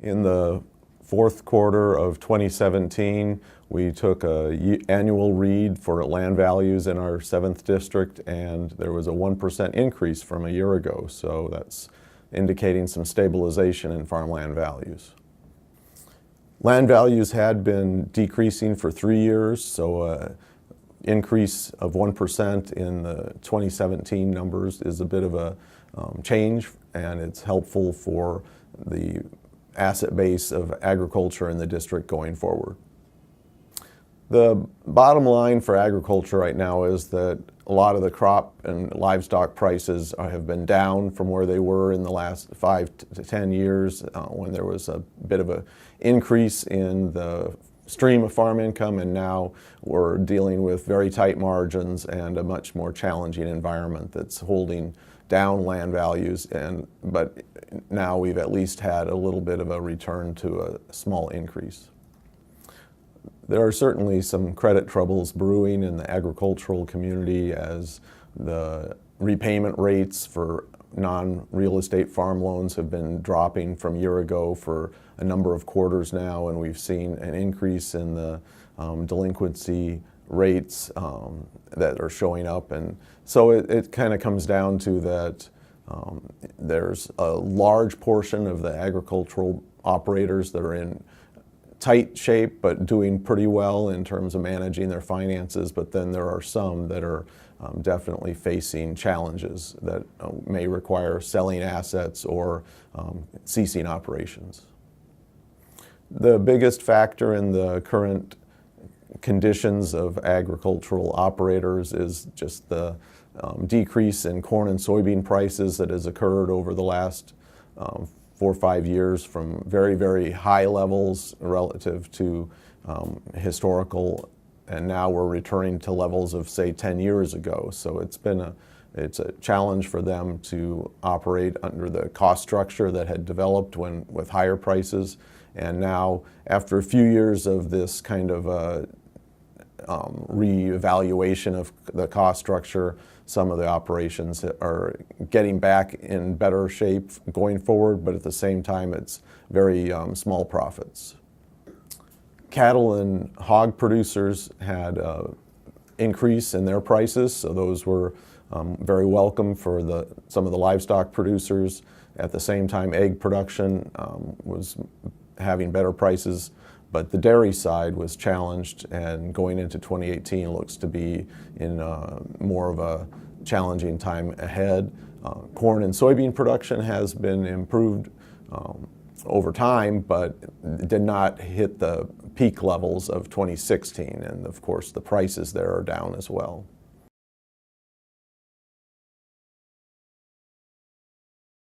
In the fourth quarter of 2017, we took an annual read for land values in our 7th district, and there was a 1% increase from a year ago. So that's indicating some stabilization in farmland values. Land values had been decreasing for 3 years, so an increase of 1% in the 2017 numbers is a bit of a change, and it's helpful for the asset base of agriculture in the district going forward. The bottom line for agriculture right now is that a lot of the crop and livestock prices have been down from where they were in the last 5 to 10 years when there was a bit of an increase in the stream of farm income, and now we're dealing with very tight margins and a much more challenging environment that's holding down land values, but now we've at least had a little bit of a return to a small increase. There are certainly some credit troubles brewing in the agricultural community as the repayment rates for non-real estate farm loans have been dropping from a year ago for a number of quarters now, and we've seen an increase in the delinquency rates that are showing up. And so it kind of comes down to that there's a large portion of the agricultural operators that are in tight shape but doing pretty well in terms of managing their finances, but then there are some that are definitely facing challenges that may require selling assets or ceasing operations. The biggest factor in the current conditions of agricultural operators is just the decrease in corn and soybean prices that has occurred over the last 4 or 5 years from very, very high levels relative to historical, and now we're returning to levels of, say, 10 years ago. So it's a challenge for them to operate under the cost structure that had developed with higher prices. And now, after a few years of this kind of reevaluation of the cost structure, some of the operations are getting back in better shape going forward, but at the same time it's very small profits. Cattle and hog producers had an increase in their prices, so those were very welcome for some of the livestock producers. At the same time, egg production was having better prices, but the dairy side was challenged, and going into 2018 looks to be in more of a challenging time ahead. Corn and soybean production has been improved over time, but did not hit the peak levels of 2016, and of course the prices there are down as well.